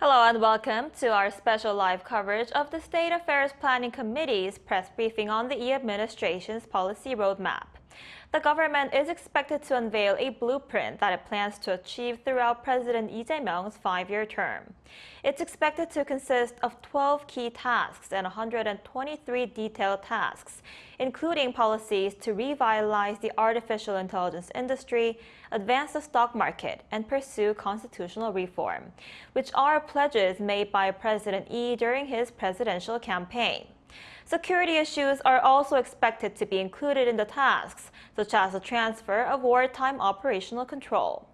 Hello and welcome to our special live coverage of the State Affairs Planning Committee's press briefing on the administration's policy roadmap. The government is expected to unveil a blueprint that it plans to achieve throughout President Lee Jae-myung's 5-year term. It's expected to consist of 12 key tasks and 123 detailed tasks, including policies to revitalize the artificial intelligence industry, advance the stock market, and pursue constitutional reform, which are pledges made by President Lee during his presidential campaign. Security issues are also expected to be included in the tasks, such as the transfer of wartime operational control.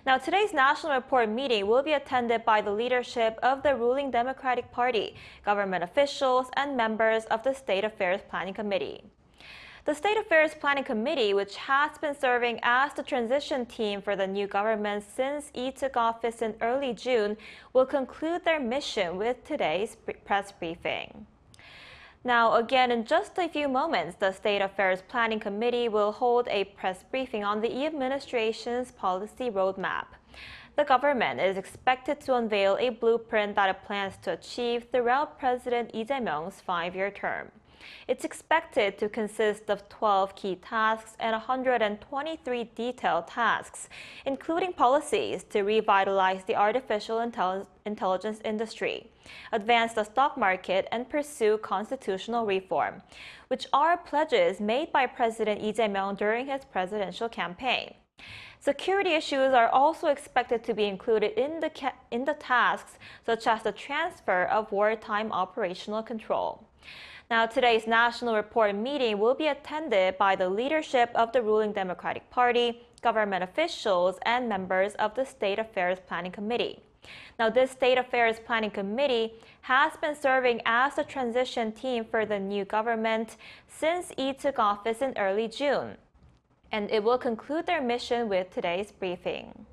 Now, today's National Report meeting will be attended by the leadership of the ruling Democratic Party, government officials, and members of the State Affairs Planning Committee. The State Affairs Planning Committee, which has been serving as the transition team for the new government since Lee took office in early June, will conclude their mission with today's press briefing. Now, again, in just a few moments, the State Affairs Planning Committee will hold a press briefing on the administration's policy roadmap. The government is expected to unveil a blueprint that it plans to achieve throughout President Lee Jae-myung's 5-year term. It's expected to consist of 12 key tasks and 123 detailed tasks, including policies to revitalize the artificial intelligence industry, advance the stock market, and pursue constitutional reform, which are pledges made by President Lee Jae-myung during his presidential campaign. Security issues are also expected to be included in the tasks, such as the transfer of wartime operational control. Now, today's National Report meeting will be attended by the leadership of the ruling Democratic Party, government officials, and members of the State Affairs Planning Committee. Now, this State Affairs Planning Committee has been serving as the transition team for the new government since Lee took office in early June, and it will conclude their mission with today's briefing.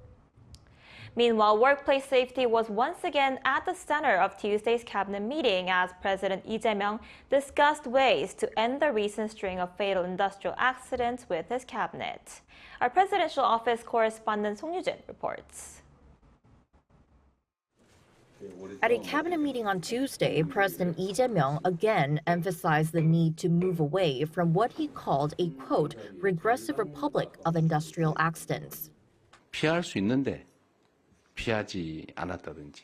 Meanwhile, workplace safety was once again at the center of Tuesday's cabinet meeting as President Lee Jae-myung discussed ways to end the recent string of fatal industrial accidents with his cabinet. Our presidential office correspondent Song Yoo-jin reports. At a cabinet meeting on Tuesday, President Lee Jae-myung again emphasized the need to move away from what he called a, quote, regressive republic of industrial accidents. 피할 수 있는데 피하지 않았다든지,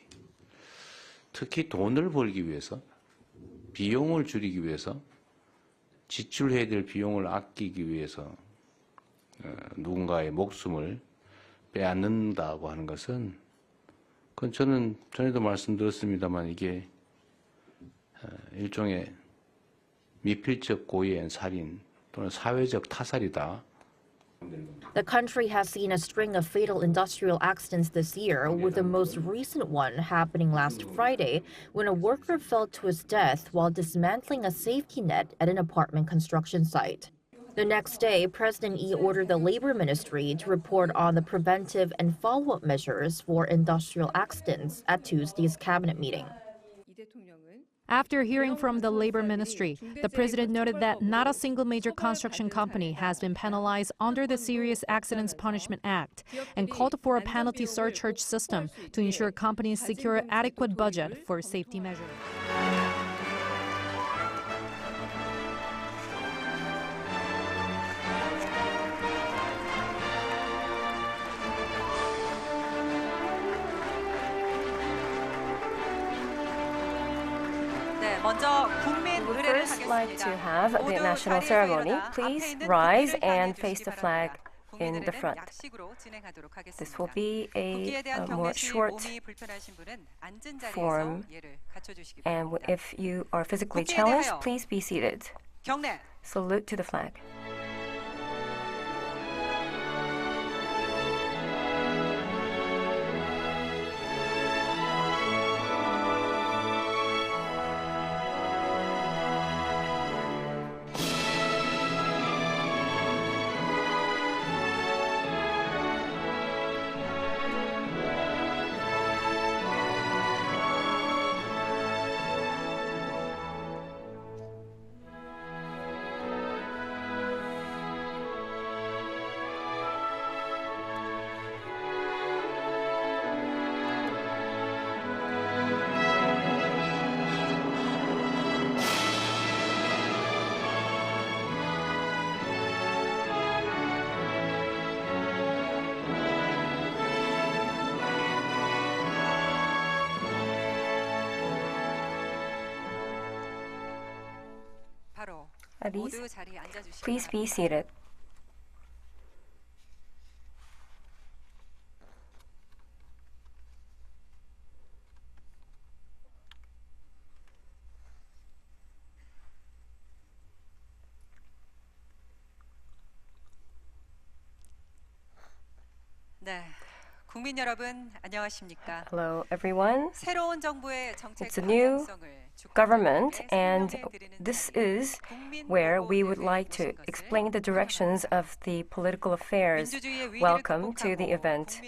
특히 돈을 벌기 위해서, 비용을 줄이기 위해서, 지출해야 될 비용을 아끼기 위해서 누군가의 목숨을 빼앗는다고 하는 것은, 그건 저는 전에도 말씀드렸습니다만 이게 일종의 미필적 고의의 살인 또는 사회적 타살이다. The country has seen a string of fatal industrial accidents this year, with the most recent one happening last Friday when a worker fell to his death while dismantling a safety net at an apartment construction site. The next day, President Lee ordered the Labor Ministry to report on the preventive and follow-up measures for industrial accidents at Tuesday's cabinet meeting. After hearing from the Labor Ministry, the president noted that not a single major construction company has been penalized under the Serious Accidents Punishment Act and called for a penalty surcharge system to ensure companies secure adequate budget for safety measures. We would first like to have the national ceremony. Please rise and face the flag in the front. This will be a more short form, and if you are physically challenged, please be seated. Salute to the flag. at ease. Please be seated. 네, 국민 여러분 안녕하십니까? Hello, everyone. 새로운 정부의 정책 It's a new 방향성을 government, and this is where we would like to explain the directions of the political affairs. Welcome to the event.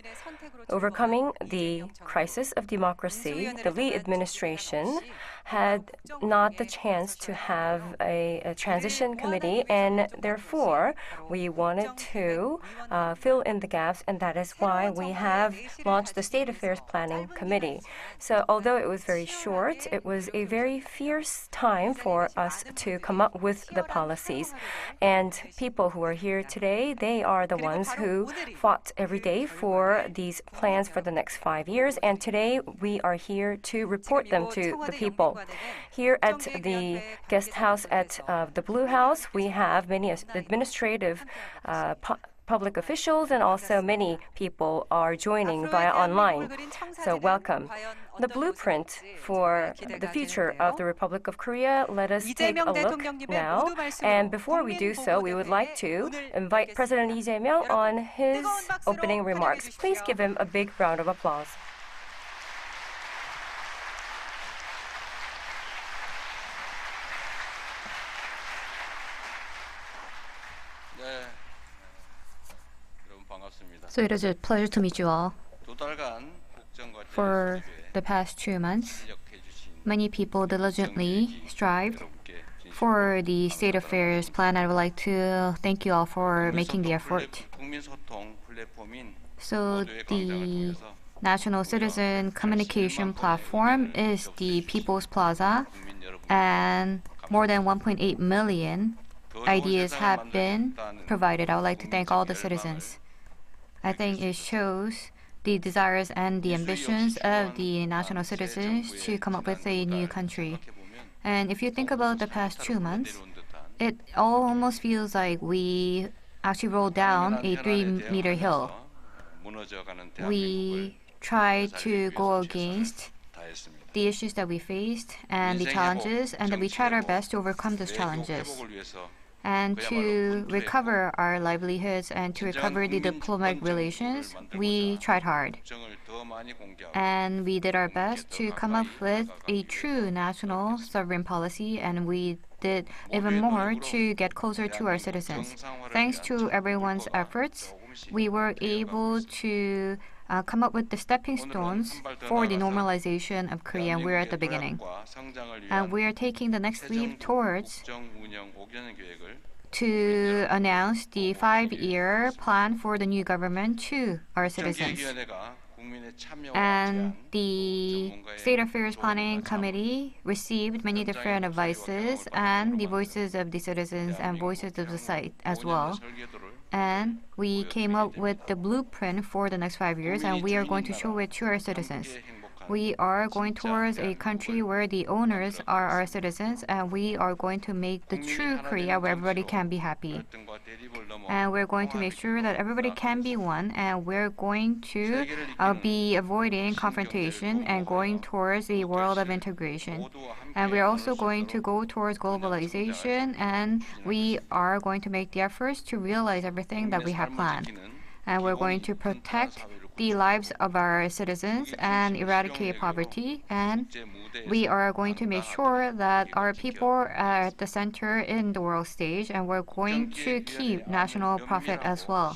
Overcoming the crisis of democracy, the Lee administration had not the chance to have a transition committee, and therefore we wanted to fill in the gaps, and that is why we have launched the State Affairs Planning Committee. So although it was very short, it was a very fierce time for us to come up with the policies. And people who are here today, they are the ones who fought every day for these plans for the next 5 years, and today we are here to report them to the people. Here at the guest house at the Blue House, we have many administrative public officials, and also many people are joining via online. So welcome. The blueprint for the future of the Republic of Korea, let us take a look now. And before we do so, we would like to invite President Lee Jae-myung on his opening remarks. Please give him a big round of applause. So it is a pleasure to meet you all. For the past 2 months, many people diligently strived for the state affairs plan. I would like to thank you all for making the effort. So the National Citizen Communication Platform is the People's Plaza, and more than 1.8 million ideas have been provided. I would like to thank all the citizens. I think it shows the desires and the ambitions of the national citizens to come up with a new country. And if you think about the past 2 months, it almost feels like we actually rolled down a 3-meter hill. We tried to go against the issues that we faced and the challenges, and that we tried our best to overcome those challenges. And to recover our livelihoods and to recover the diplomatic relations, we tried hard. And we did our best to come up with a true national sovereign policy, and we did even more to get closer to our citizens. Thanks to everyone's efforts, we were able to come up with the stepping stones for the normalization of Korea, and we're at the beginning. And we are taking the next leap towards to announce the 5-year plan for the new government to our citizens. And the State Affairs Planning Committee received many different advices and the voices of the citizens and voices of the site as well. And we came up with the blueprint for the next 5 years, and we are going to show it to our citizens. We are going towards a country where the owners are our citizens, and we are going to make the true Korea where everybody can be happy. And we're going to make sure that everybody can be one, and we're going to be avoiding confrontation and going towards a world of integration. And we're also going to go towards globalization, and we are going to make the efforts to realize everything that we have planned. And we're going to protect the lives of our citizens and eradicate poverty, and we are going to make sure that our people are at the center in the world stage, and we're going to keep national profit as well.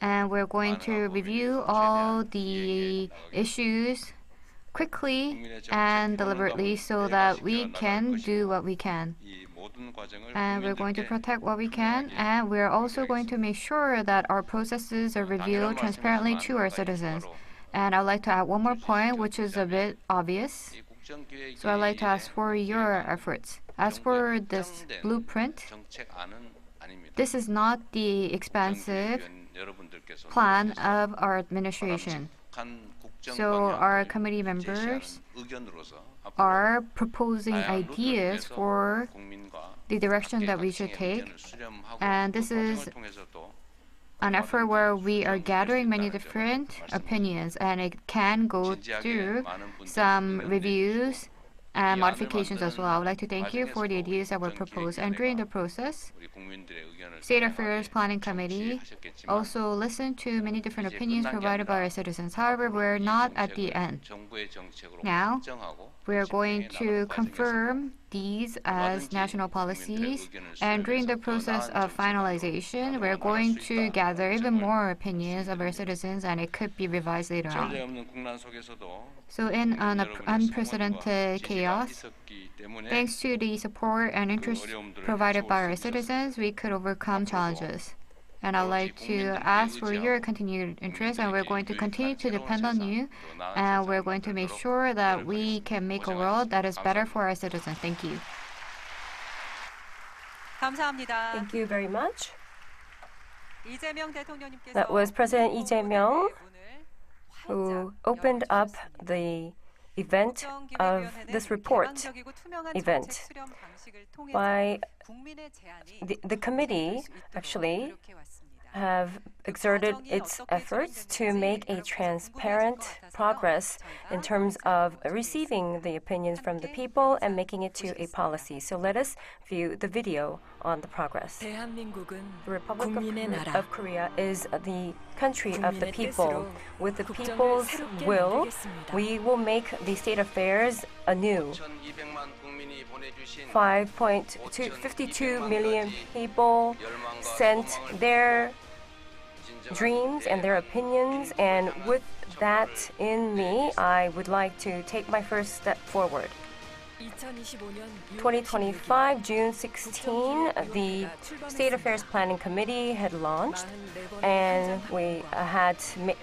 And we're going to review all the issues quickly and deliberately so that we can do what we can. And we're going to protect what we can, and we're also going to make sure that our processes are revealed transparently to our citizens. And I'd like to add one more point, which is a bit obvious. So I'd like to ask for your efforts. As for this blueprint, this is not the expansive plan of our administration. So our committee members are proposing ideas for the direction that we should take. And this is an effort where we are gathering many different opinions, and it can go through some reviews and modifications as well. I would like to thank you for the ideas that were proposed. And during the process, State Affairs Planning Committee also listened to many different opinions provided by our citizens. However, we're not at the end. Now, we are going to confirm these as national policies, and during the process of finalization, we're going to gather even more opinions of our citizens, and it could be revised later on. So in an unprecedented chaos, thanks to the support and interest provided by our citizens, we could overcome challenges. And I'd like to ask for your continued interest, and we're going to continue to depend on you, and we're going to make sure that we can make a world that is better for our citizens. Thank you. 감사합니다. Thank you very much. 이재명 대통령님께서 That was President Lee Jae-myung who opened up the event of this report event. By the committee actually have exerted its efforts to make a transparent progress in terms of receiving the opinions from the people and making it to a policy. So let us view the video on the progress. The Republic of Korea is the country of the people. With the people's will, we will make the state affairs anew. 5.52 million people sent their dreams and their opinions, and with that in me, I would like to take my first step forward. 2025, June 16, the State Affairs Planning Committee had launched, and we had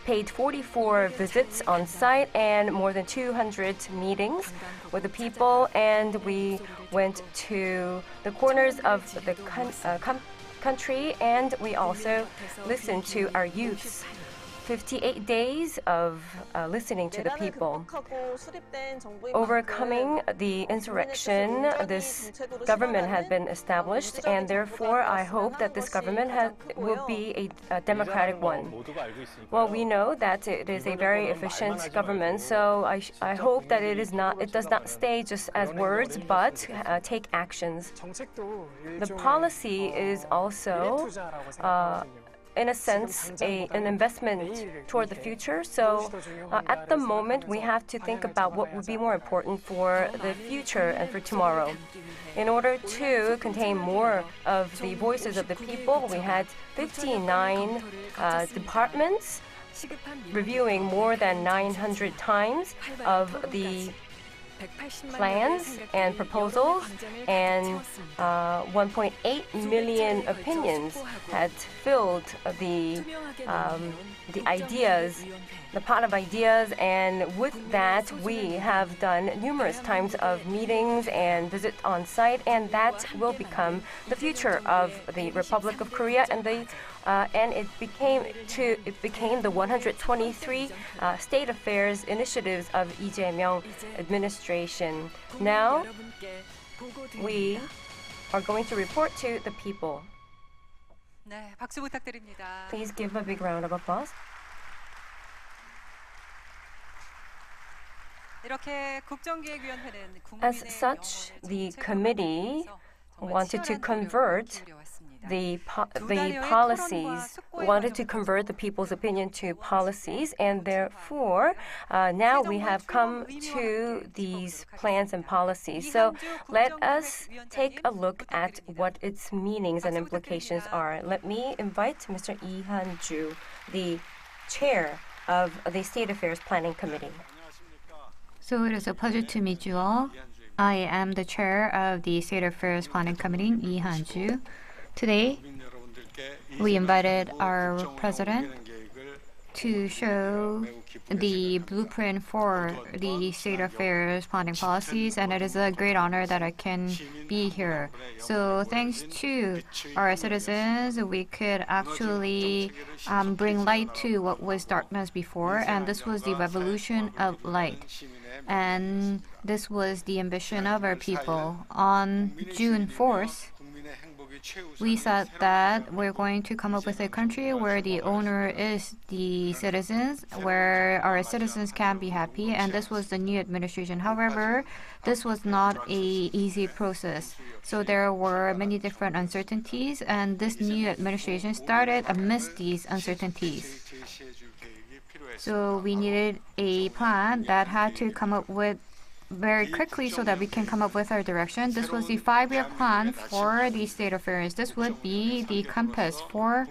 paid 44 visits on site and more than 200 meetings with the people, and we went to the corners of the country, and we also listened to our youths. 58 days of listening to the people. Overcoming the insurrection, this government had been established, and therefore I hope that this government will be a democratic one. Well, we know that it is a very efficient government, so I hope that it does not stay just as words, but take actions. The policy is also in a sense, an investment toward the future. So at the moment, we have to think about what would be more important for the future and for tomorrow. In order to contain more of the voices of the people, we had 59 departments reviewing more than 900 times of the plans and proposals, and 1.8 million opinions had filled the ideas, the pot of ideas, and with that we have done numerous times of meetings and visits on site, and that will become the future of the Republic of Korea, and it became the 123 state affairs initiatives of Lee Jae-myung administration. Now we are going to report to the people. 네, 박수 부탁드립니다. Please give a big round of applause. 이렇게 국정기획위원회는 As such, the committee wanted to convert the policies, wanted to convert the people's opinion to policies, and therefore now we have come to these plans and policies. So let us take a look at what its meanings and implications are. Let me invite Mr. Lee Han-ju, the chair of the State Affairs Planning Committee. So it is a pleasure to meet you all. I am the chair of the State Affairs Planning Committee, Lee Han-ju. Today, we invited our president to show the blueprint for the state affairs planning policies, and it is a great honor that I can be here. So thanks to our citizens, we could actually bring light to what was darkness before, and this was the revolution of light. And this was the ambition of our people. On June 4th, we said that we're going to come up with a country where the owner is the citizens, where our citizens can be happy, and this was the new administration. However, this was not an easy process. So there were many different uncertainties, and this new administration started amidst these uncertainties. So we needed a plan that had to come up with very quickly so that we can come up with our direction. This was the 5-year plan for the state affairs. This would be the compass for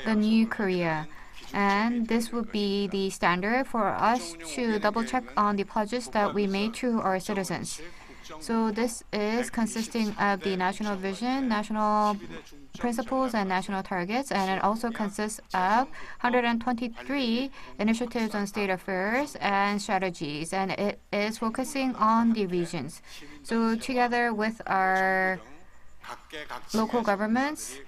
the new Korea. And this would be the standard for us to double check on the pledges that we made to our citizens. So this is consisting of the national vision, national principles, and national targets, and it also consists of 123 initiatives on state affairs and strategies, and it is focusing on the regions. So together with our local governments,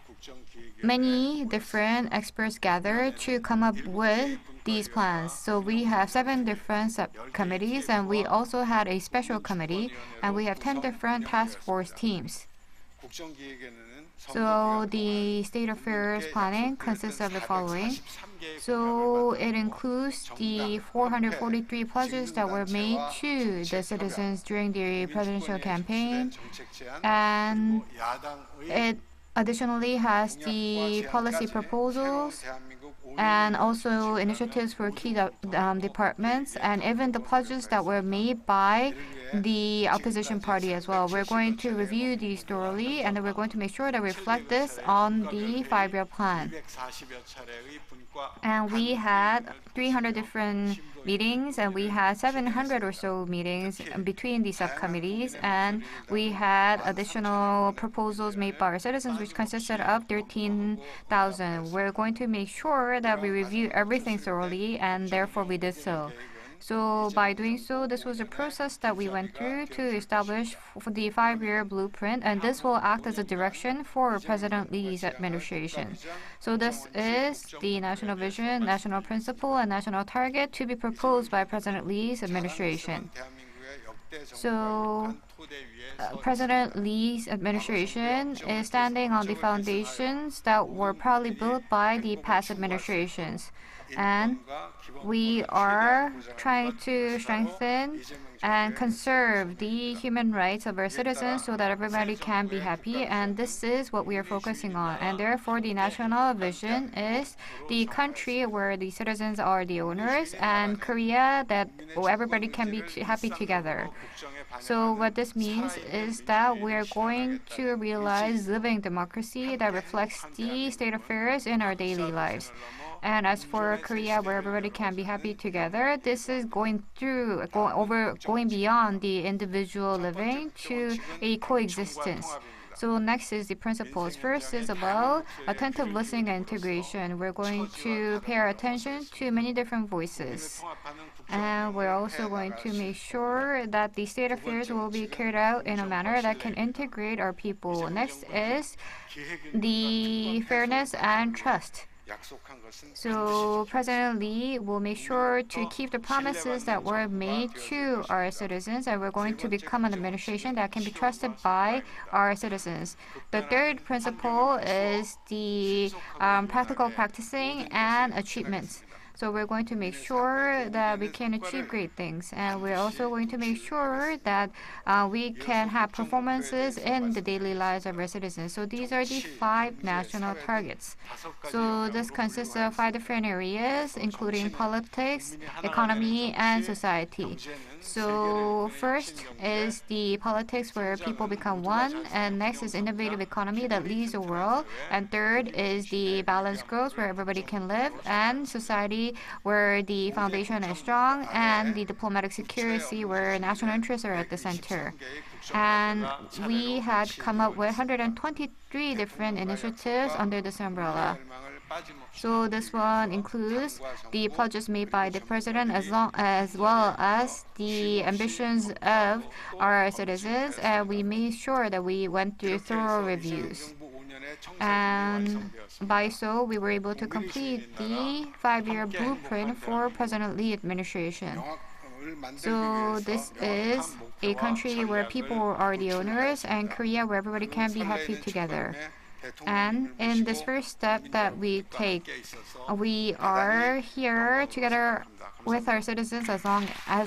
many different experts gathered to come up with these plans. So we have 7 different subcommittees, and we also had a special committee, and we have 10 different task force teams. So the state affairs planning consists of the following. So it includes the 443 pledges that were made to the citizens during the presidential campaign, and it additionally has the policy proposals and also initiatives for key departments, and even the pledges that were made by the opposition party as well. We're going to review these thoroughly, and then we're going to make sure that we reflect this on the 5-year plan. And we had 300 different meetings, and we had 700 or so meetings between the subcommittees, and we had additional proposals made by our citizens, which consisted of 13,000. We're going to make sure that we review everything thoroughly, and therefore we did so. So by doing so, this was a process that we went through to establish for the 5-year blueprint, and this will act as a direction for President Lee's administration. So this is the national vision, national principle, and national target to be proposed by President Lee's administration. So President Lee's administration is standing on the foundations that were probably built by the past administrations. And we are trying to strengthen and conserve the human rights of our citizens so that everybody can be happy. And this is what we are focusing on. And therefore, the national vision is the country where the citizens are the owners, and Korea that everybody can be happy together. So what this means is that we're going to realize living democracy that reflects the state affairs in our daily lives. And as for Korea, where everybody can be happy together, this is going beyond the individual living to a coexistence. So next is the principles. First is about attentive listening and integration. We're going to pay our attention to many different voices. And we're also going to make sure that the state affairs will be carried out in a manner that can integrate our people. Next is the fairness and trust. So President Lee will make sure to keep the promises that were made to our citizens, and we're going to become an administration that can be trusted by our citizens. The third principle is the practical practicing and achievements. So we're going to make sure that we can achieve great things. And we're also going to make sure that we can have performances in the daily lives of our citizens. So these are the 5 national targets. So this consists of 5 different areas, including politics, economy, and society. So first is the politics where people become one, and next is innovative economy that leads the world, and third is the balanced growth where everybody can live, and society where the foundation is strong, and the diplomatic security where national interests are at the center. And we had come up with 123 different initiatives under this umbrella. So this one includes the pledges made by the president as well as the ambitions of our citizens, and we made sure that we went through thorough reviews. And by so, we were able to complete the 5-year blueprint for President Lee administration. So this is a country where people are the owners, and Korea where everybody can be happy together. And in this first step that we take, we are here together with our citizens as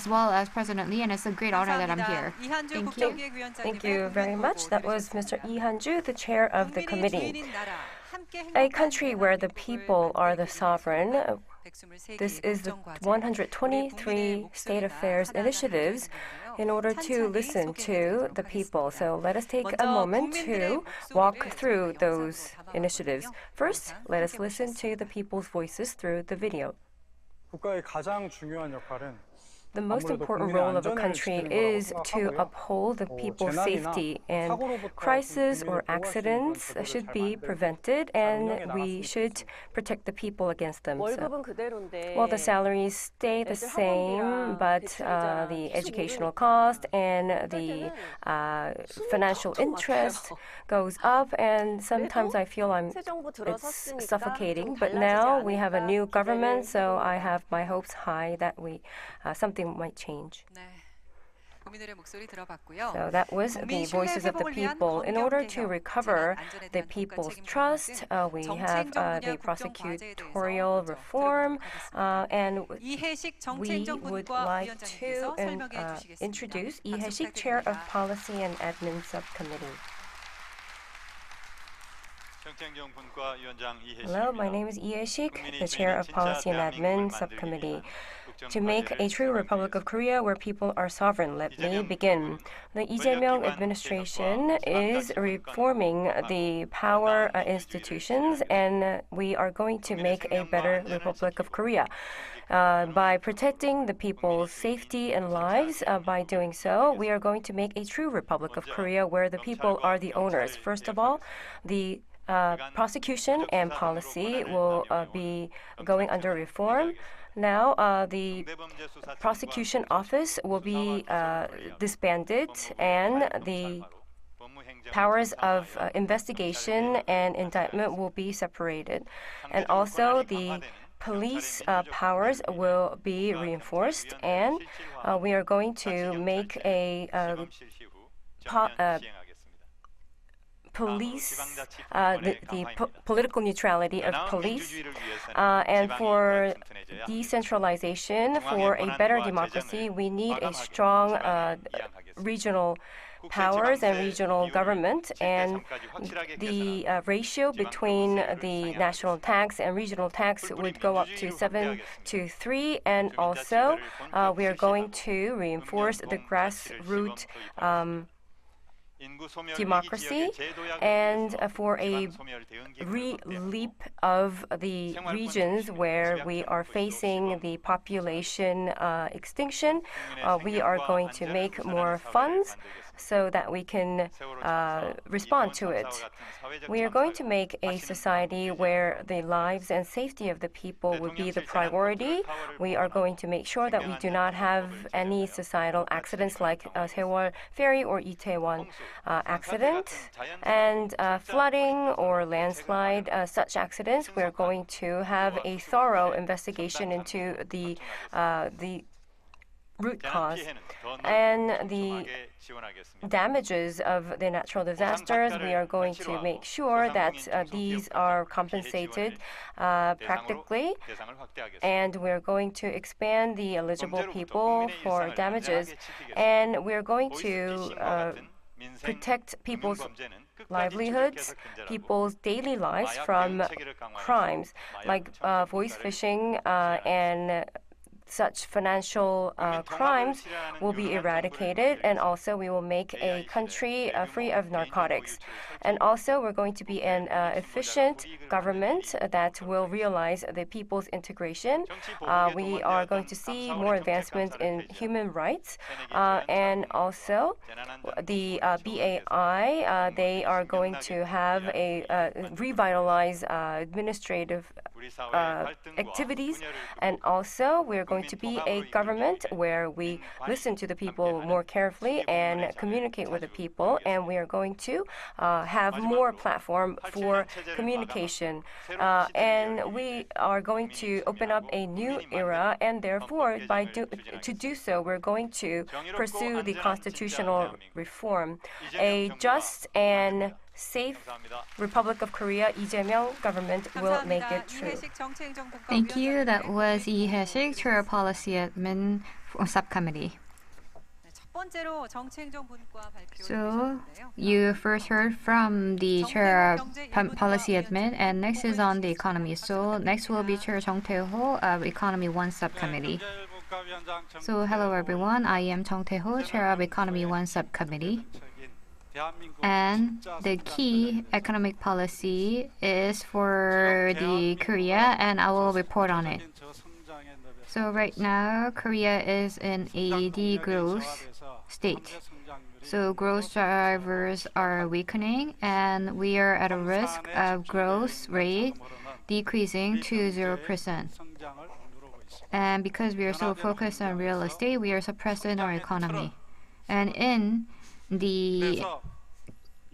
well as President Lee, and it's a great honor that I'm here. Thank you. Thank you very much. That was Mr. Lee Han-ju, the chair of the committee. A country where the people are the sovereign. This is the 123 state affairs initiatives in order to listen to the people. So let us take a moment to walk through those initiatives. First, let us listen to the people's voices through the video. 국가의 가장 중요한 역할은 The most important role of a country is to uphold the people's safety, and crises or accidents should be prevented, and we should protect the people against them. Well, the salaries stay the same, but the educational cost and the financial interest goes up, and sometimes I feel it's suffocating. But now we have a new government, so I have my hopes high that something might change. So that was the voices of the people. In order to recover the people's trust, we have the prosecutorial reform, and we would like to introduce Lee Hae-sik, Chair of Policy and Admin Subcommittee. Hello, my name is Lee Hae-sik, the Chair of Policy and Admin Subcommittee. To make a true Republic of Korea where people are sovereign, let me begin. The Lee Jae-myung administration is reforming the power institutions, and we are going to make a better Republic of Korea. By protecting the people's safety and lives, by doing so, we are going to make a true Republic of Korea where the people are the owners. First of all, the prosecution and policy will be going under reform. Now, the prosecution office will be disbanded, and the powers of investigation and indictment will be separated. And also, the police powers will be reinforced, and we are going to make a political neutrality of police, and for decentralization, for a better democracy, we need a strong regional powers and regional government, and the ratio between the national tax and regional tax would go up to 7-3, and also we are going to reinforce the grassroots democracy, and for a relief of the regions where we are facing the population extinction, we are going to make more funds so that we can respond to it. We are going to make a society where the lives and safety of the people would be the priority. We are going to make sure that we do not have any societal accidents like Sewol Ferry or Itaewon accident, and flooding or landslide, such accidents. We are going to have a thorough investigation into the root cause and the damages of the natural disasters. We are going to make sure that these are compensated practically, and we're going to expand the eligible people for damages, and we're going to protect people's livelihoods, people's daily lives from crimes like voice phishing and such financial crimes will be eradicated, and also we will make a country free of narcotics. And also we're going to be an efficient government that will realize the people's integration. We are going to see more advancement in human rights, and also the BAI, they are going to have a revitalize administrative activities, and also we're going to be a government where we listen to the people more carefully and communicate with the people, and we are going to have more platform for communication, and we are going to open up a new era, and therefore to do so we're going to pursue the constitutional reform. A just and safe Republic of Korea, Lee Jae-myung government will make it true. Thank you. That was Lee Hae-sik, Chair of Policy Admin Subcommittee. So you first heard from the Chair of Policy Admin, and next is on the economy. So next will be Chair Jung Tae-ho of Economy 1 Subcommittee. So hello everyone, I am Jung Tae-ho, Chair of Economy 1 Subcommittee. And the key economic policy is for the Korea, and I will report on it. So right now, Korea is in a degrowth state. So growth drivers are weakening, and we are at a risk of growth rate decreasing to 0%. And because we are so focused on real estate, we are suppressing our economy. And in the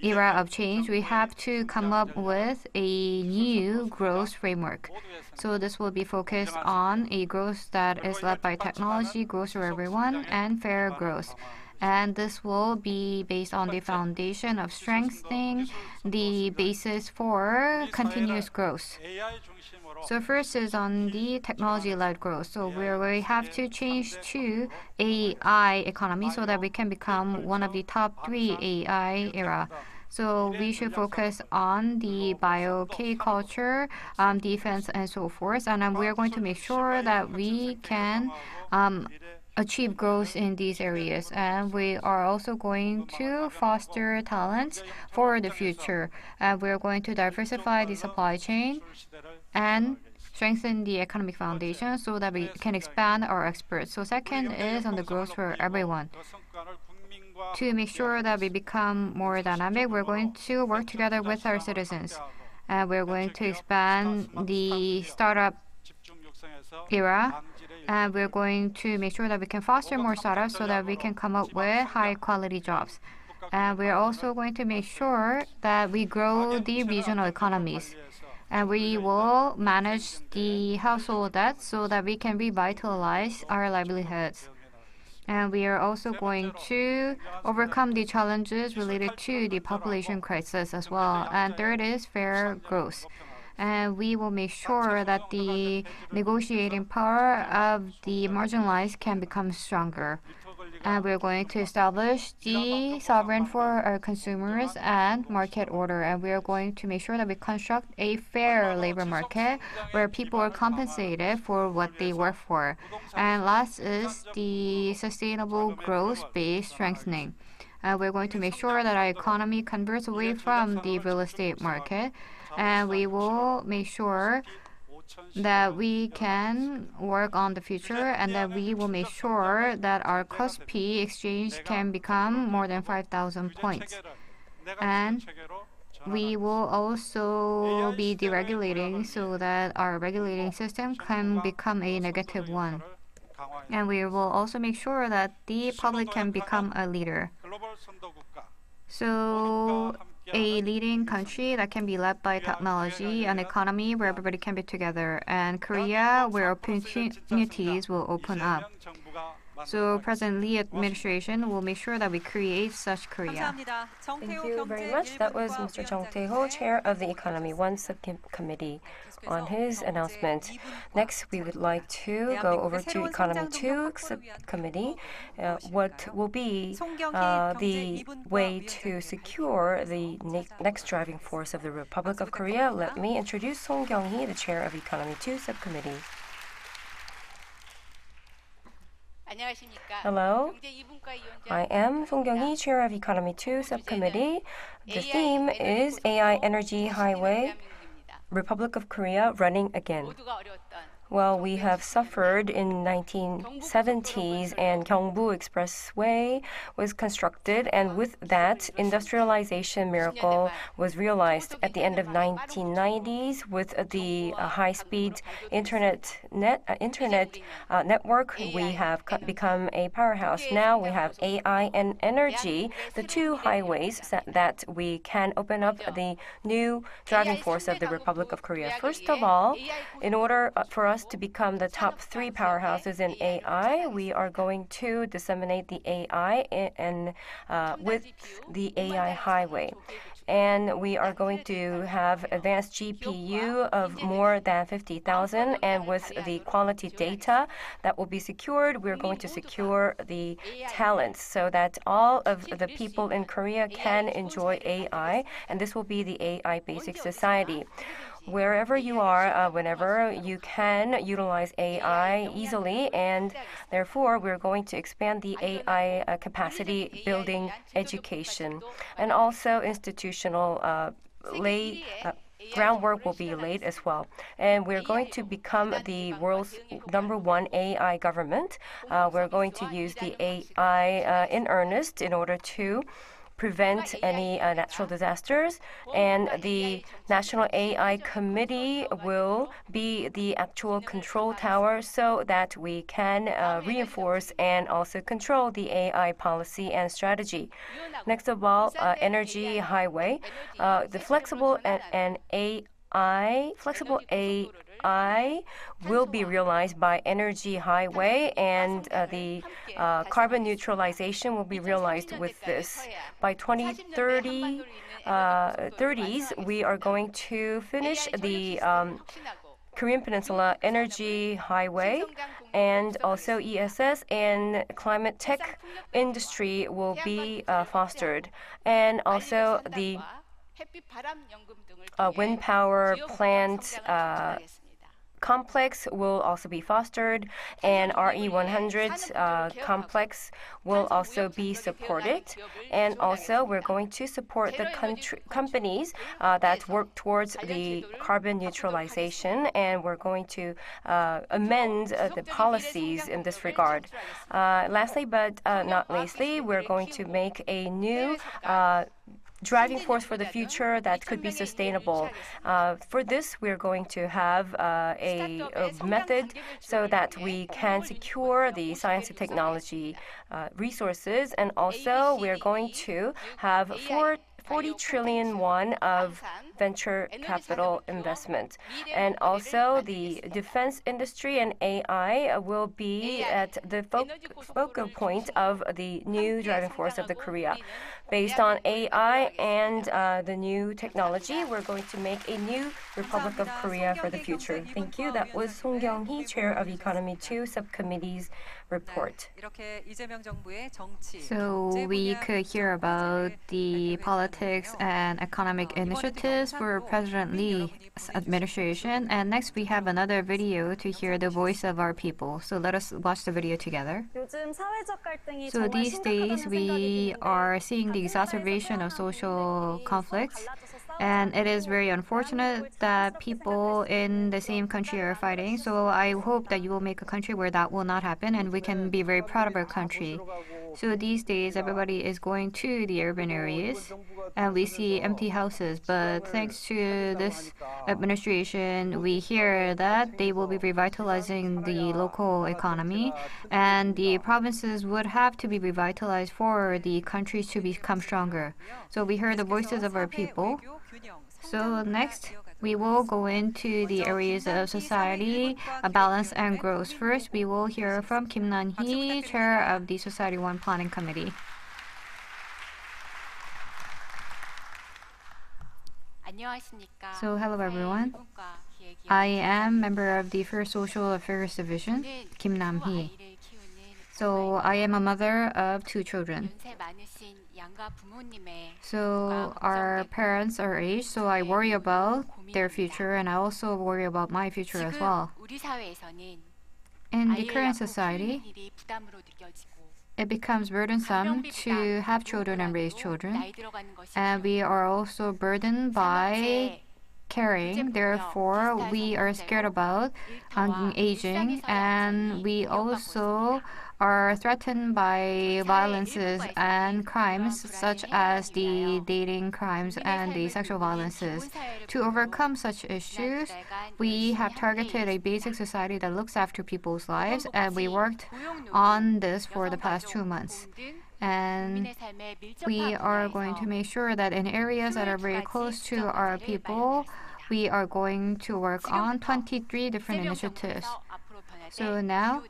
era of change, we have to come up with a new growth framework. So this will be focused on a growth that is led by technology, growth for everyone, and fair growth. And this will be based on the foundation of strengthening the basis for continuous growth. So first is on the technology-led growth. So we have to change to AI economy so that we can become one of the top 3 AI era. So we should focus on the bio-K culture, defense, and so forth. And we're going to make sure that we can achieve growth in these areas. And we are also going to foster talents for the future. And we're going to diversify the supply chain and strengthen the economic foundation so that we can expand our experts. So second is on the growth for everyone. To make sure that we become more dynamic, we're going to work together with our citizens. We're going to expand the startup era. And we're going to make sure that we can foster more startups so that we can come up with high-quality jobs. And we're also going to make sure that we grow the regional economies. And we will manage the household debt so that we can revitalize our livelihoods. And we are also going to overcome the challenges related to the population crisis as well. And third is fair growth. And we will make sure that the negotiating power of the marginalized can become stronger. And we're going to establish the sovereign for our consumers and market order. And we are going to make sure that we construct a fair labor market where people are compensated for what they work for. And last is the sustainable growth-based strengthening. We're going to make sure that our economy converts away from the real estate market. And we will make sure that we can work on the future, and that we will make sure that our KOSPI exchange can become more than 5,000 points. And we will also be deregulating so that our regulating system can become a negative one. And we will also make sure that the public can become a leader. So a leading country that can be led by technology, an economy where everybody can be together, and Korea where opportunities will open up. So President Lee administration will make sure that we create such Korea. Thank you very much. That was Mr. Jung Tae-ho, Chair of the Economy 1 Subcommittee, on his announcement. Next, we would like to go over to Economy 2 Subcommittee. What will be the way to secure the next driving force of the Republic of Korea? Let me introduce Song Kyung-hee, the Chair of Economy 2 Subcommittee. Hello, I am Song Kyung-hee, Chair of Economy 2 Subcommittee. The theme is AI Energy Highway, Republic of Korea running again. Well, we have suffered in 1970s, and Gyeongbu Expressway was constructed, and with that, industrialization miracle was realized at the end of 1990s with the high-speed internet network. We have become a powerhouse. Now we have AI and energy, the two highways that we can open up the new driving force of the Republic of Korea. First of all, in order for us to become the top 3 powerhouses in AI, we are going to disseminate the AI and with the AI highway. And we are going to have advanced GPU of more than 50,000. And with the quality data that will be secured, we're going to secure the talents so that all of the people in Korea can enjoy AI. And this will be the AI basic society. Wherever you are, whenever you can utilize AI easily, and therefore we're going to expand the AI capacity building education, and also institutional groundwork will be laid as well. And we're going to become the world's #1 AI government. We're going to use the AI in earnest in order to prevent any natural disasters, and the National AI Committee will be the actual control tower so that we can reinforce and also control the AI policy and strategy. Next of all, energy highway. The flexible AI will be realized by energy highway, and the carbon neutralization will be realized with this. By 2030s, we are going to finish the Korean Peninsula Energy Highway, and also ESS and climate tech industry will be fostered. And also the wind power plant complex will also be fostered, and RE100 complex will also be supported. And also we're going to support the companies that work towards the carbon neutralization, and we're going to amend the policies in this regard. Lastly but not leastly, we're going to make a new driving force for the future that could be sustainable. For this, we're going to have a method so that we can secure the science and technology resources, and also we're going to have 40 trillion won of venture capital investment. And also the defense industry and AI will be at the focal point of the new driving force of the Korea. Based on AI and the new technology, we're going to make a new Republic of Korea for the future. Thank you. That was Song Kyung-hee, Chair of Economy 2 Subcommittee's report. So we could hear about the politics and economic initiatives for President Lee's administration. And next we have another video to hear the voice of our people. So let us watch the video together. So these days we are seeing the exacerbation of social conflicts. And it is very unfortunate that people in the same country are fighting. So I hope that you will make a country where that will not happen, and we can be very proud of our country. So these days, everybody is going to the urban areas, and we see empty houses. But thanks to this administration, we hear that they will be revitalizing the local economy, and the provinces would have to be revitalized for the countries to become stronger. So we heard the voices of our people. So next, we will go into the areas of society, balance and growth. First, we will hear from Kim Nan-hee, Chair of the Society 1 Planning Committee. So hello everyone. I am member of the First Social Affairs Division, Kim Nam-hee. So I am a mother of 2 children. So our parents are aged, so I worry about their future, and I also worry about my future as well. In the current society, it becomes burdensome to have children and raise children, and we are also burdened by caring. Therefore, we are scared about aging, and we also are threatened by violences and crimes such as the dating crimes and the sexual violences. To overcome such issues, we have targeted a basic society that looks after people's lives, and we worked on this for the past 2 months. And we are going to make sure that in areas that are very close to our people, we are going to work on 23 different initiatives. So now,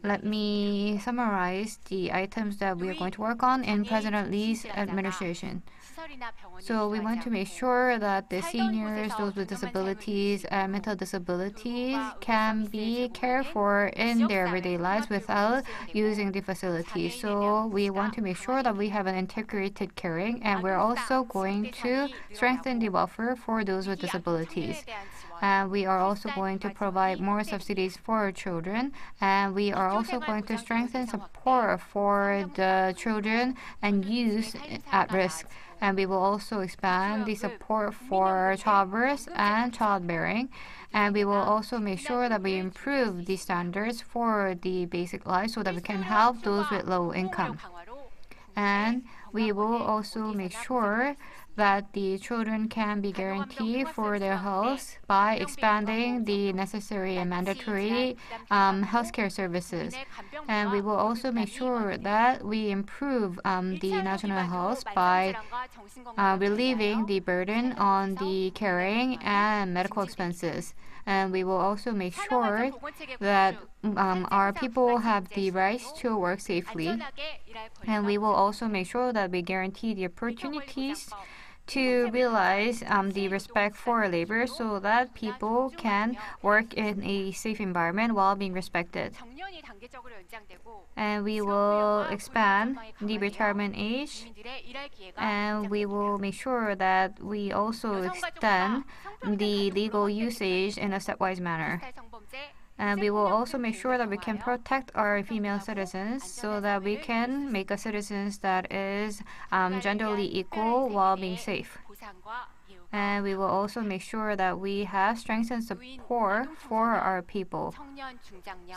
let me summarize the items that we are going to work on in President Lee's administration. So we want to make sure that the seniors, those with disabilities and mental disabilities can be cared for in their everyday lives without using the facilities. So we want to make sure that we have an integrated caring, and we're also going to strengthen the welfare for those with disabilities. And we are also going to provide more subsidies for children, and we are also going to strengthen support for the children and youth at risk. And we will also expand the support for childbirth and childbearing. And we will also make sure that we improve the standards for the basic life so that we can help those with low income. And we will also make sure that the children can be guaranteed for their health by expanding the necessary and mandatory healthcare services. And we will also make sure that we improve the national health by relieving the burden on the caring and medical expenses. And we will also make sure that our people have the rights to work safely. And we will also make sure that we guarantee the opportunities to realize the respect for labor so that people can work in a safe environment while being respected. And we will expand the retirement age, and we will make sure that we also extend the legal usage in a stepwise manner. And we will also make sure that we can protect our female citizens so that we can make a citizens that is genderly equal while being safe. And we will also make sure that we have strengthened support for our people.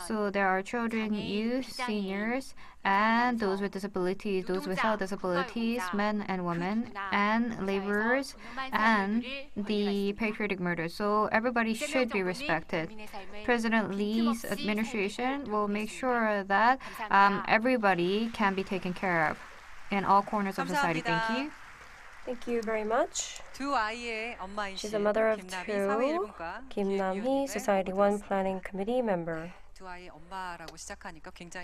So there are children, youth, seniors, and those with disabilities, those without disabilities, men and women, and laborers, and the patriotic murder. So everybody should be respected. President Lee's administration will make sure that everybody can be taken care of in all corners of society. Thank you. Thank you very much. She's a mother of two, Kim Nam-hee, Society 1 Planning Committee member. So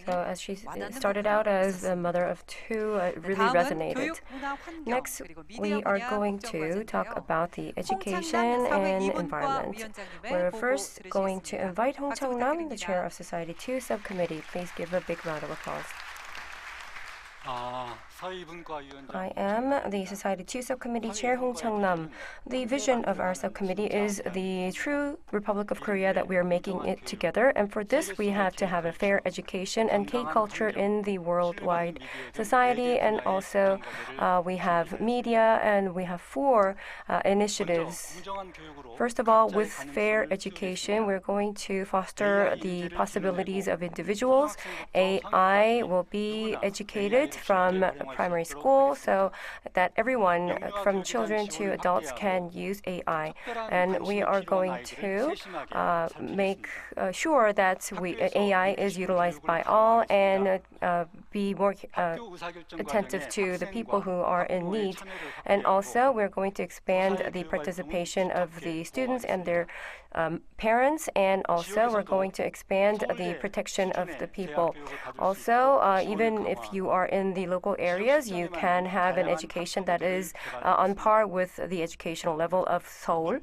as she started out as a mother of two, it really resonated. Next, we are going to talk about the education and environment. We're first going to invite Hong Chang-nam, the chair of Society 2 subcommittee. Please give a big round of applause. I am the Society 2 Subcommittee Chair Hong Chang-nam. The vision of our subcommittee is the true Republic of Korea that we are making it together, and for this we have to have a fair education and K-culture in the worldwide society, and also we have media, and we have four initiatives. First of all, with fair education, we're going to foster the possibilities of individuals. AI will be educated from primary school so that everyone from children to adults can use AI. And we are going to make sure that AI is utilized by all and be more attentive to the people who are in need. And also, we're going to expand the participation of the students and their parents, and also we're going to expand the protection of the people. Also, even if you are in the local areas, you can have an education that is on par with the educational level of Seoul.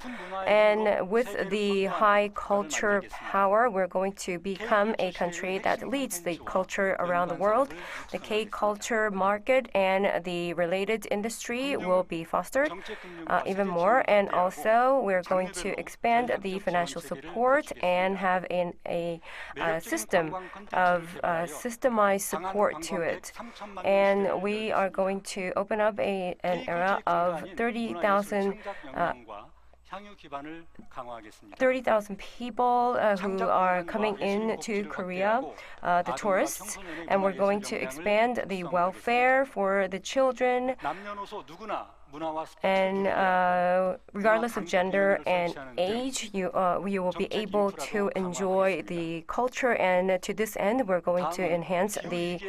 And with the high culture power, we're going to become a country that leads the culture around the world. The K-culture market and the related industry will be fostered even more. And also, we're going to expand the financial support and have a system of systemized support to it. And we are going to open up an era of 30,000 people who are coming into Korea, the tourists, and we're going to expand the welfare for the children. And regardless of gender and age, you will be able to enjoy the culture. And to this end, we're going to enhance the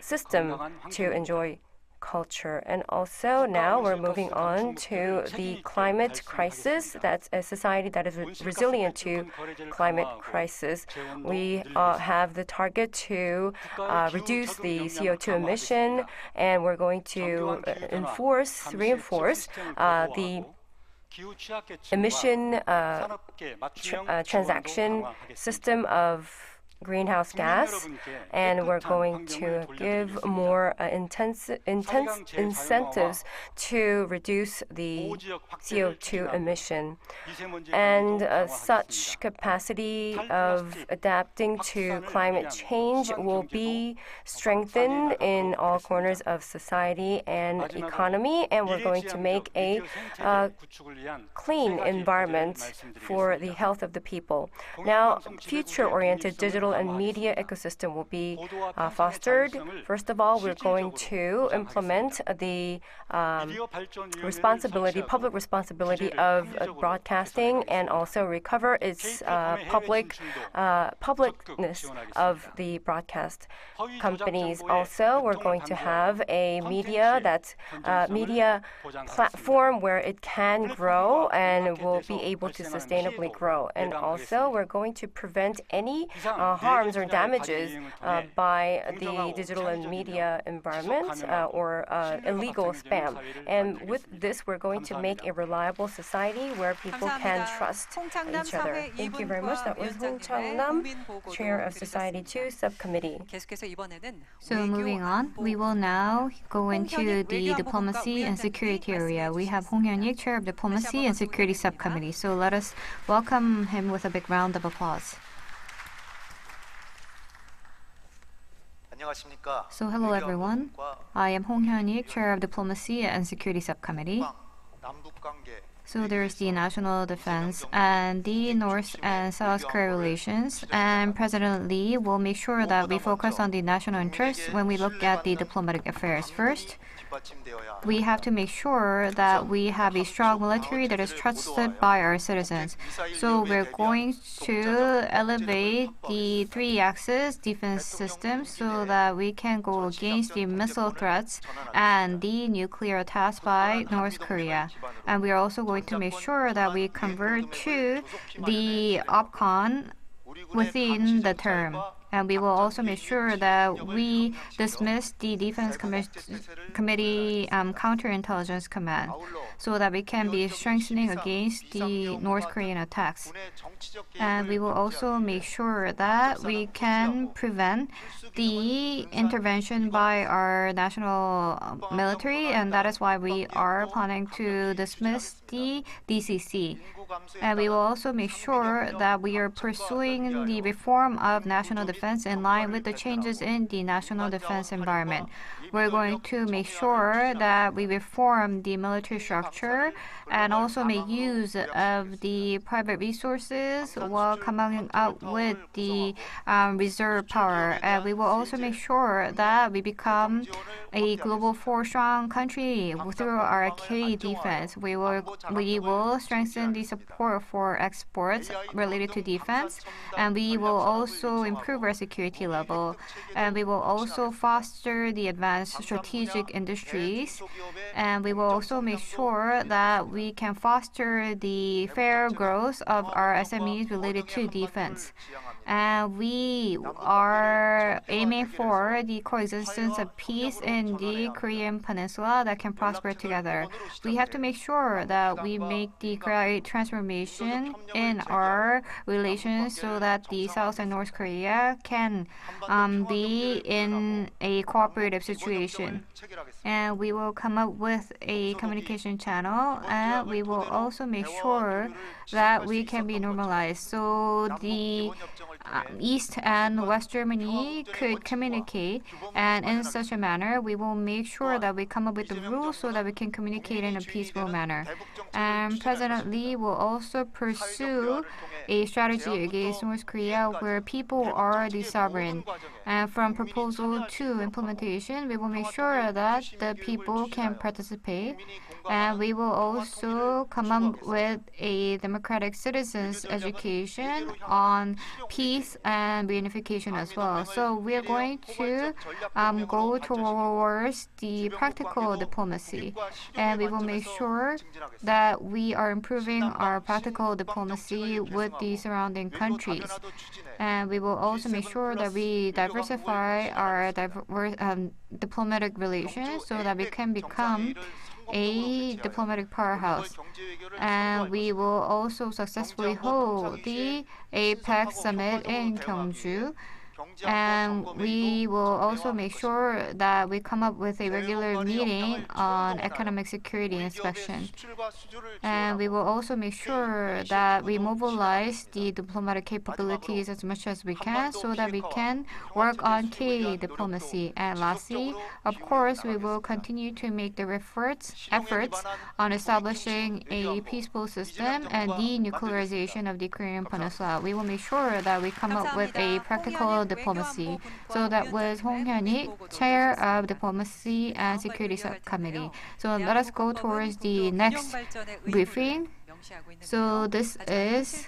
system to enjoy culture. And also now we're moving on to the climate crisis. That's a society that is resilient to climate crisis. We have the target to reduce the CO2 emission, and we're going to reinforce the emission transaction system of greenhouse gas, and we're going to give more intense incentives to reduce the CO2 emission. And such capacity of adapting to climate change will be strengthened in all corners of society and economy, and we're going to make a clean environment for the health of the people. Now, future-oriented digital and media ecosystem will be fostered. First of all, we're going to implement the public responsibility of broadcasting, and also recover its publicness of the broadcast companies. Also, we're going to have a media platform where it can grow and will be able to sustainably grow. And also, we're going to prevent any harms or damages by the digital and media environment or illegal spam. And with this, we're going to make a reliable society where people can trust each other. Thank you very much. That was Hong Chang-nam, Chair of Society 2 Subcommittee. So moving on, we will now go into the diplomacy and security area. We have Hong Hyun-ik, Chair of Diplomacy and Security Subcommittee. So let us welcome him with a big round of applause. So hello everyone. I am Hong Hyun-ik, Chair of Diplomacy and Security Subcommittee. So there's the national defense and the North and South Korea relations, and President Lee will make sure that we focus on the national interests when we look at the diplomatic affairs. First, we have to make sure that we have a strong military that is trusted by our citizens. So we're going to elevate the three-axis defense system so that we can go against the missile threats and the nuclear attacks by North Korea. And we are also going to make sure that we convert to the OPCON within the term. And we will also make sure that we dismiss the Defense Committee Counterintelligence Command so that we can be strengthening against the North Korean attacks. And we will also make sure that we can prevent the intervention by our national military, and that is why we are planning to dismiss the DCC. And we will also make sure that we are pursuing the reform of national defense in line with the changes in the national defense environment. We're going to make sure that we reform the military structure and also make use of the private resources while coming out with the reserve power. And we will also make sure that we become a global four-strong country through our key defense. We will strengthen the support for exports related to defense, and we will also improve our security level. And we will also foster the advanced strategic industries, and we will also make sure that we can foster the fair growth of our SMEs related to defense. And we are aiming for the coexistence of peace in the Korean Peninsula that can prosper together. We have to make sure that we make the great transformation in our relations so that the South and North Korea can be in a cooperative situation. And we will come up with a communication channel, and we will also make sure that we can be normalized. So the East and West Germany could communicate, and in such a manner, we will make sure that we come up with the rules so that we can communicate in a peaceful manner. And President Lee will also pursue a strategy against North Korea where people are the sovereign. And from proposal to implementation, we will make sure that the people can participate. And we will also come up with a democratic citizens education on peace and reunification as well. So we are going to go towards the practical diplomacy, and we will make sure that we are improving our practical diplomacy with the surrounding countries. And we will also make sure that we diversify our diplomatic relations so that we can become a diplomatic powerhouse. And we will also successfully hold the APEC summit in Gyeongju. And we will also make sure that we come up with a regular meeting on economic security inspection. And we will also make sure that we mobilize the diplomatic capabilities as much as we can so that we can work on key diplomacy. And lastly, of course, we will continue to make the efforts on establishing a peaceful system and denuclearization of the Korean Peninsula. We will make sure that we come up with a practical diplomacy. So that was Hong Hyun-ik, Chair of Diplomacy and Security Subcommittee. So let us go towards the next briefing. So this is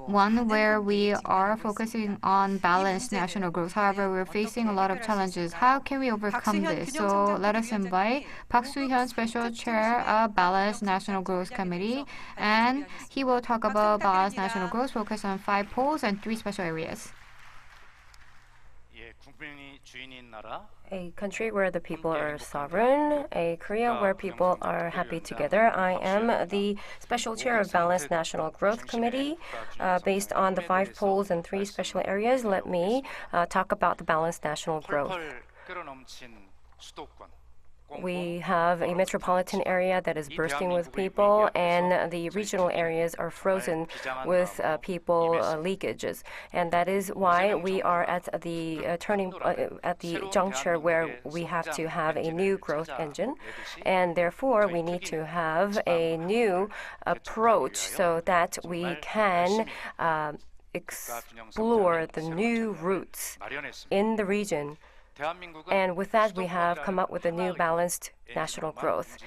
one where we are focusing on balanced national growth. However, we're facing a lot of challenges. How can we overcome this? So let us invite Park Soo-hyun, Special Chair of Balanced National Growth Committee, and he will talk about balanced national growth focused on 5 poles and 3 special areas. A country where the people are sovereign, a Korea where people are happy together. I am the Special Chair of Balanced National Growth Committee. Based on the 5 poles and 3 special areas, let me talk about the balanced national growth. We have a metropolitan area that is bursting with people, and the regional areas are frozen with people leakages. And that is why we are at the at the juncture where we have to have a new growth engine, and therefore we need to have a new approach so that we can explore the new routes in the region. And with that, we have come up with a new balanced national growth.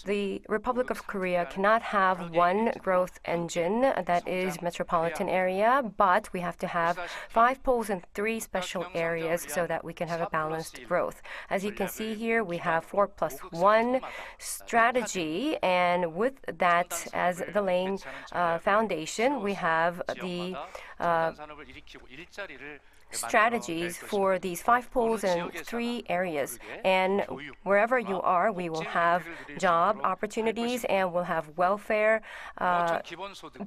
The Republic of Korea cannot have one growth engine that is metropolitan area, but we have to have 5 poles and 3 special areas so that we can have a balanced growth. As you can see here, we have 4+1 strategy, and with that as the laying foundation, we have the strategies for these 5 poles and 3 areas. And wherever you are, we will have job opportunities, and we'll have welfare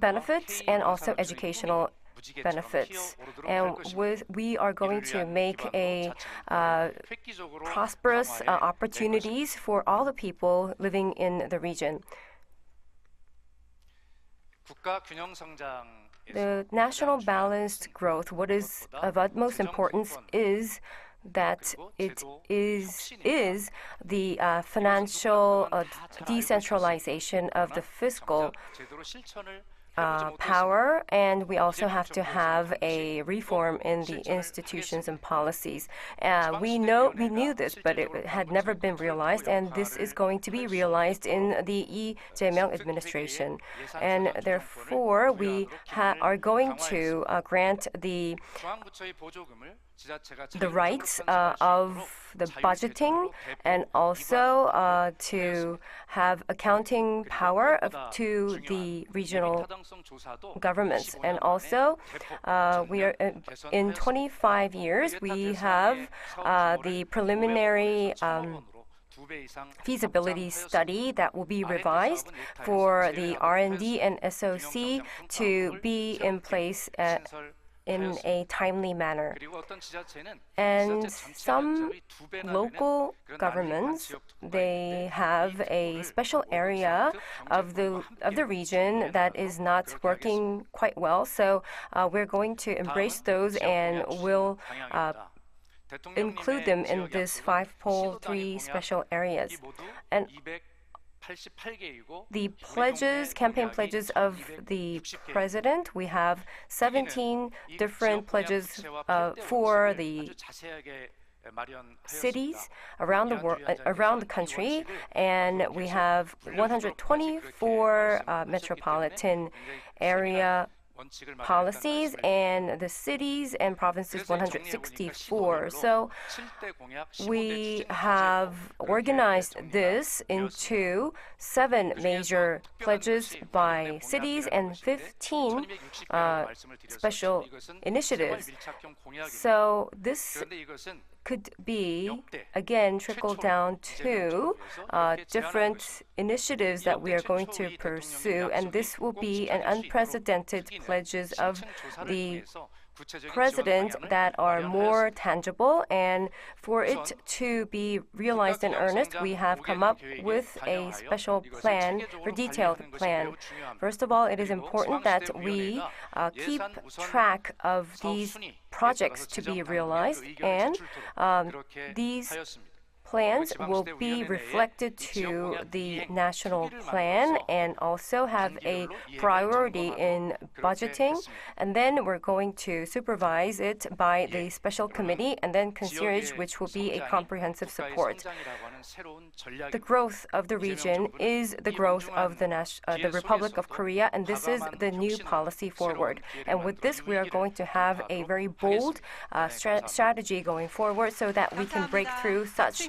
benefits and also educational benefits. And we are going to make a prosperous opportunities for all the people living in the region. The national balanced growth, what is of utmost importance is that it is the financial decentralization of the fiscal power, and we also have to have a reform in the institutions and policies. We knew this, but it had never been realized, and this is going to be realized in the Lee Jae-myung administration. And therefore, we are going to grant the rights of the budgeting, and also to have accounting power to the regional governments. And also, we are in 25 years, we have the preliminary feasibility study that will be revised for the R&D and SOC to be in place in a timely manner. And some local governments, they have a special area of the region that is not working quite well. So we're going to embrace those, and we'll include them in this 5-pole 3 special areas. And the campaign pledges of the president, we have 17 different pledges for the cities around the world, around the country, and we have 124 metropolitan area policies, and the cities and provinces 164. So we have organized this into 7 major pledges by cities and 15 special initiatives. So this could be, again, trickle down to different initiatives that we are going to pursue, and this will be an unprecedented pledges of the President that are more tangible, and for it to be realized in earnest, we have come up with a special plan or detailed plan. First of all, it is important that we keep track of these projects to be realized, and these plans will be reflected to the national plan and also have a priority in budgeting. And then we're going to supervise it by the special committee and then concierge, which will be a comprehensive support. The growth of the region is the growth of the Republic of Korea, and this is the new policy forward. And with this, we are going to have a very bold strategy going forward so that we can break through such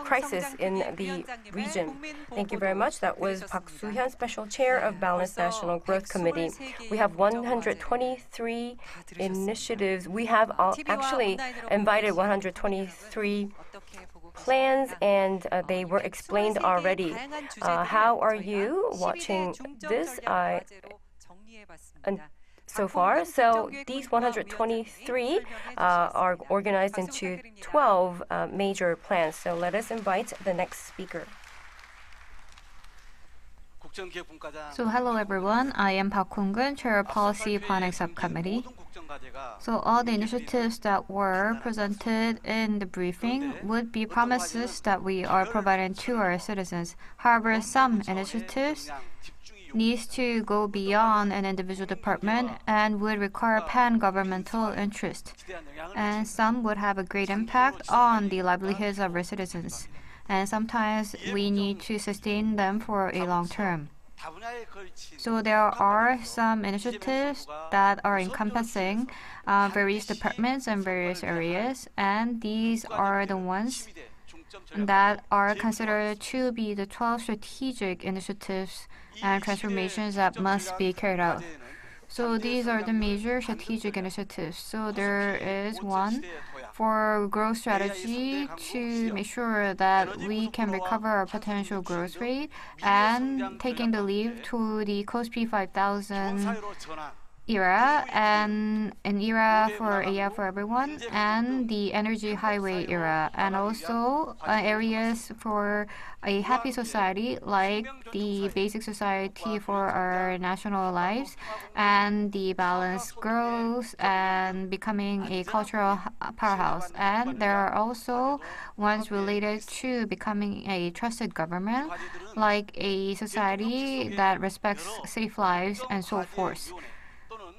crisis in the region. Thank you very much. That was Park Soo-hyun, Special Chair of Balanced National Growth Committee. We have 123 initiatives. We have actually invited 123 plans, and they were explained already. How are you watching this? So far. So these 123 are organized into 12 major plans. So let us invite the next speaker. So hello everyone, I am Park Hong-gun, Chair of Policy Planning Subcommittee. So all the initiatives that were presented in the briefing would be promises that we are providing to our citizens. However, some initiatives needs to go beyond an individual department and would require pan-governmental interest. And some would have a great impact on the livelihoods of our citizens. And sometimes we need to sustain them for a long term. So there are some initiatives that are encompassing various departments and various areas, and these are the ones that are considered to be the 12 strategic initiatives and transformations that must be carried out. So these are the major strategic initiatives. So there is one for growth strategy to make sure that we can recover our potential growth rate and taking the leap to the Coast P5000 era and an era for AI for everyone and the energy highway era, and also areas for a happy society like the basic society for our national lives and the balanced growth and becoming a cultural powerhouse. And there are also ones related to becoming a trusted government, like a society that respects safe lives and so forth.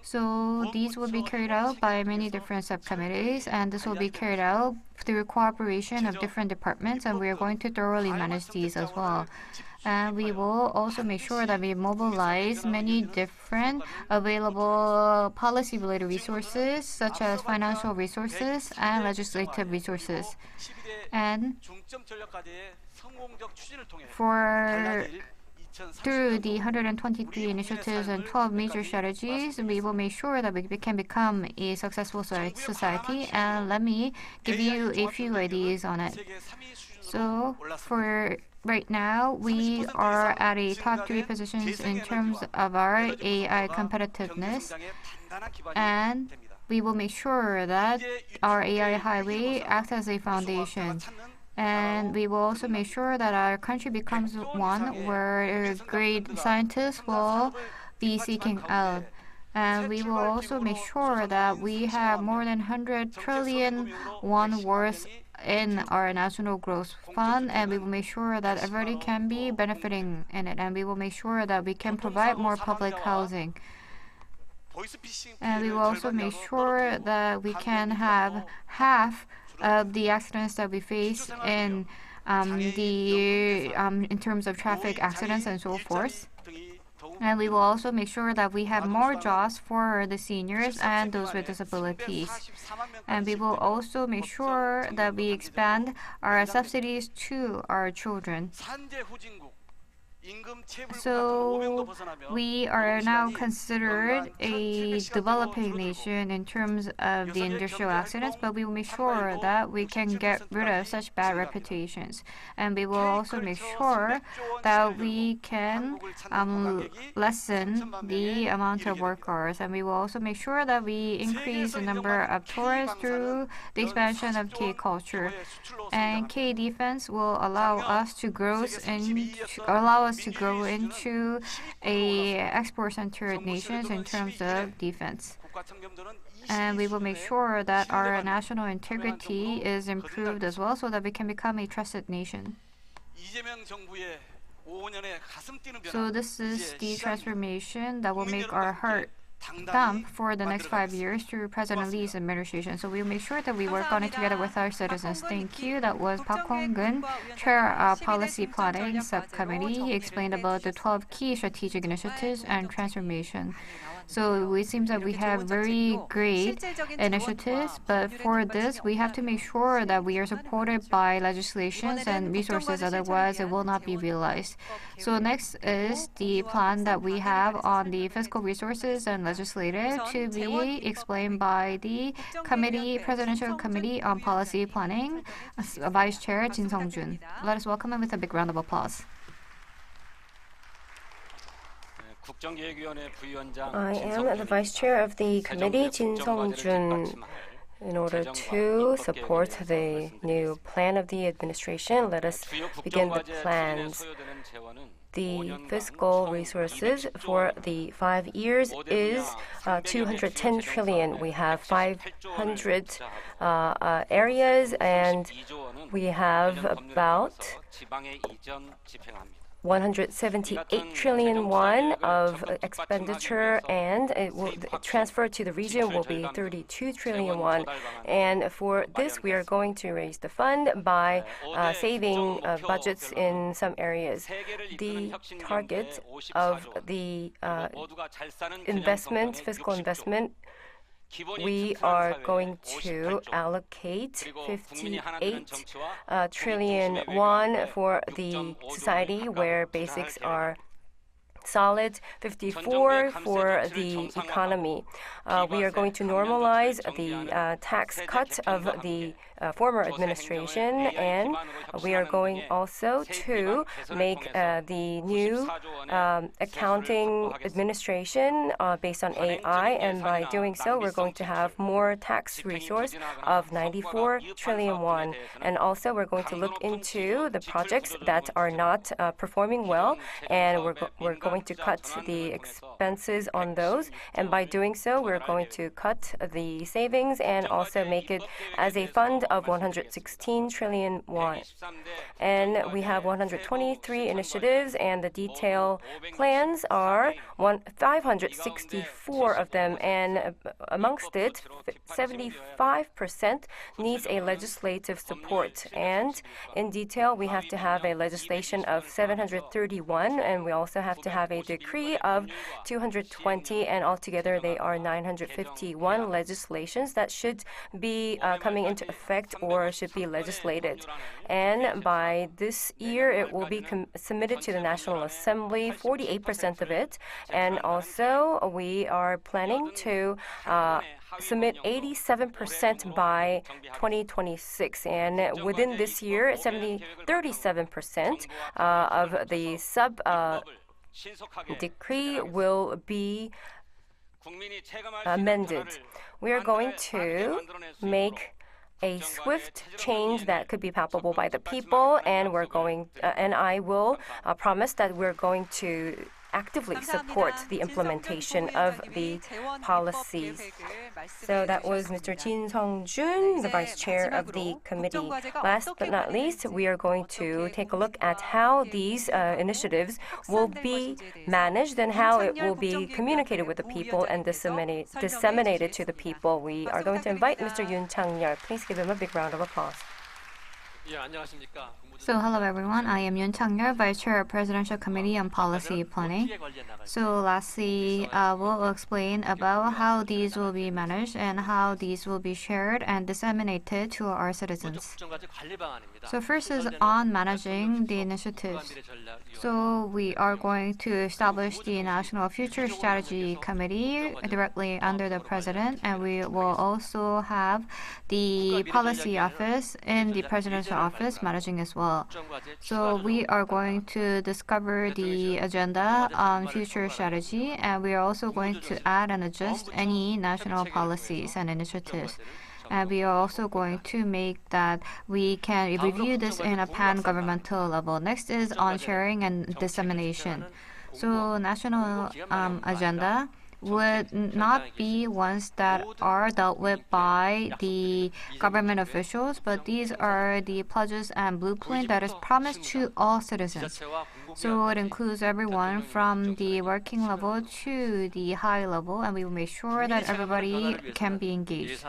So these will be carried out by many different subcommittees, and this will be carried out through cooperation of different departments, and we are going to thoroughly manage these as well. And we will also make sure that we mobilize many different available policy-related resources, such as financial resources and legislative resources. And through the 123 initiatives and 12 major strategies, we will make sure that we can become a successful society. And let me give you a few ideas on it. So for right now, we are at a top 3 positions in terms of our AI competitiveness. And we will make sure that our AI highway acts as a foundation. And we will also make sure that our country becomes one where great scientists will be seeking out. And we will also make sure that we have more than 100 trillion won worth in our national growth fund, and we will make sure that everybody can be benefiting in it. And we will make sure that we can provide more public housing. And we will also make sure that we can have half of the accidents that we face in in terms of traffic accidents and so forth. And we will also make sure that we have more jobs for the seniors and those with disabilities. And we will also make sure that we expand our subsidies to our children. So we are now considered a developing nation in terms of the industrial accidents, but we will make sure that we can get rid of such bad reputations. And we will also make sure that we can lessen the amount of workers. And we will also make sure that we increase the number of tourists through the expansion of K-culture. And K-defense will allow us to grow into a export-centered nations in terms of defense. And we will make sure that our national integrity is improved as well so that we can become a trusted nation. So this is the transformation that will make our heart thump for the next 5 years through President Lee's administration. So we'll make sure that we work on it together with our citizens. Thank you. That was Park Hong-gun, Chair of Policy Planning Subcommittee. He explained about the 12 key strategic initiatives and transformation. So it seems that we have very great initiatives, but for this, we have to make sure that we are supported by legislations and resources, otherwise it will not be realized. So next is the plan that we have on the fiscal resources and legislative to be explained by the Presidential Committee on Policy Planning, Vice Chair Jin Sung-jun. Let us welcome him with a big round of applause. I am the Vice Chair of the committee, Jin Sung-jun. In order to support the new plan of the administration, let us begin the plans. The fiscal resources for the 5 years is 210 trillion. We have 500 areas, and we have about 178 trillion won of expenditure, and transfer to the region will be 32 trillion won. And for this, we are going to raise the fund by saving budgets in some areas. The target of the fiscal investment, we are going to allocate 58 trillion won for the society where basics are solid, 54 for the economy. We are going to normalize the tax cut of the former administration, and we are going also to make the new accounting administration based on AI, and by doing so, we're going to have more tax resource of 94 trillion won. And also, we're going to look into the projects that are not performing well, and we're going to cut the expenses on those, and by doing so, we're going to cut the savings and also make it as a fund of 116 trillion won. And we have 123 initiatives, and the detailed plans are 564 of them, and amongst it, 75% needs a legislative support. And in detail, we have to have a legislation of 731, and we also have to have a decree of 220, and altogether they are 951 legislations that should be coming into effect or should be legislated. And by this year, it will be submitted to the National Assembly, 48% of it. And also, we are planning to submit 87% by 2026. And within this year, 37% of the decree will be amended. We are going to make a swift change that could be palpable by the people, and I will promise that we're going to actively support the implementation of the policies. So that was Mr. Jin Sung-jun, the vice chair of the committee. Last but not least, we are going to take a look at how these initiatives will be managed and how it will be communicated with the people and disseminated to the people. We are going to invite Mr. Yoon Chang-yeol. Please give him a big round of applause. So hello everyone, I am Yoon Chang-yeol, Vice Chair of Presidential Committee on Policy Planning. So lastly, we'll explain about how these will be managed and how these will be shared and disseminated to our citizens. So first is on managing the initiatives. So we are going to establish the National Future Strategy Committee directly under the President, and we will also have the Policy Office in the Presidential Office managing as well. So we are going to discover the agenda on future strategy, and we are also going to add and adjust any national policies and initiatives. And we are also going to make that we can review this in a pan-governmental level. Next is on sharing and dissemination. So national agenda would not be ones that are dealt with by the government officials, but these are the pledges and blueprint that is promised to all citizens. So it includes everyone from the working level to the high level, and we will make sure that everybody can be engaged.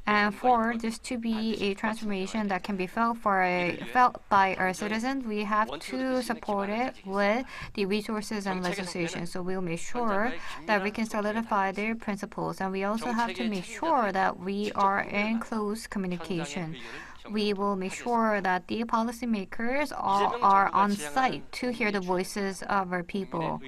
And for this to be a transformation that can be felt by our citizens, we have to support it with the resources and legislation. So we'll make sure that we can solidify their principles. And we also have to make sure that we are in close communication. We will make sure that the policymakers are on site to hear the voices of our people.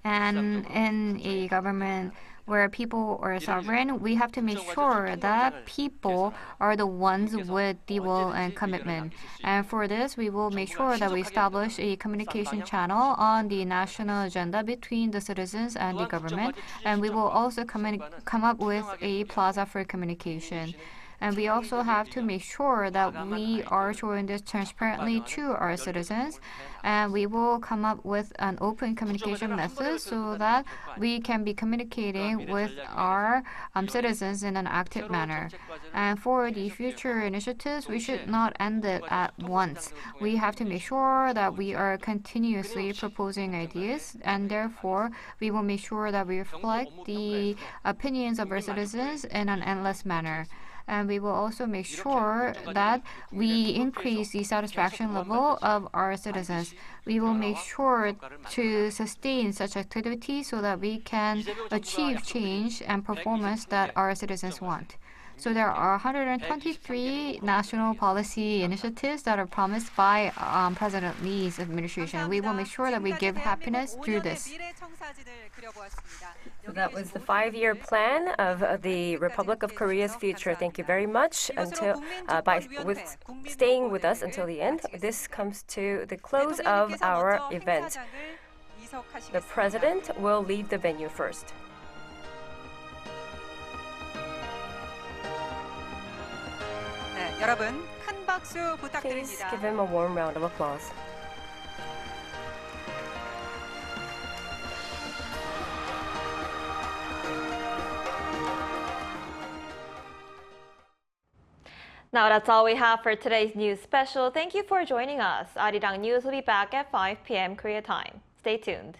And in a government where people are sovereign, we have to make sure that people are the ones with the will and commitment. And for this, we will make sure that we establish a communication channel on the national agenda between the citizens and the government. And we will also come up with a plaza for communication. And we also have to make sure that we are showing this transparently to our citizens. And we will come up with an open communication method so that we can be communicating with our citizens in an active manner. And for the future initiatives, we should not end it at once. We have to make sure that we are continuously proposing ideas, and therefore we will make sure that we reflect the opinions of our citizens in an endless manner. And we will also make sure that we increase the satisfaction level of our citizens. We will make sure to sustain such activities so that we can achieve change and performance that our citizens want. So there are 123 national policy initiatives that are promised by President Lee's administration. We will make sure that we give happiness through this. So that was the 5-year plan of the Republic of Korea's future. Thank you very much with staying with us until the end. This comes to the close of our event. The President will leave the venue first. 여러분 큰 박수 Please 부탁드립니다. give him a warm round of applause. Now that's all we have for today's news special. Thank you for joining us. Arirang News will be back at 5 p.m. Korea time. Stay tuned.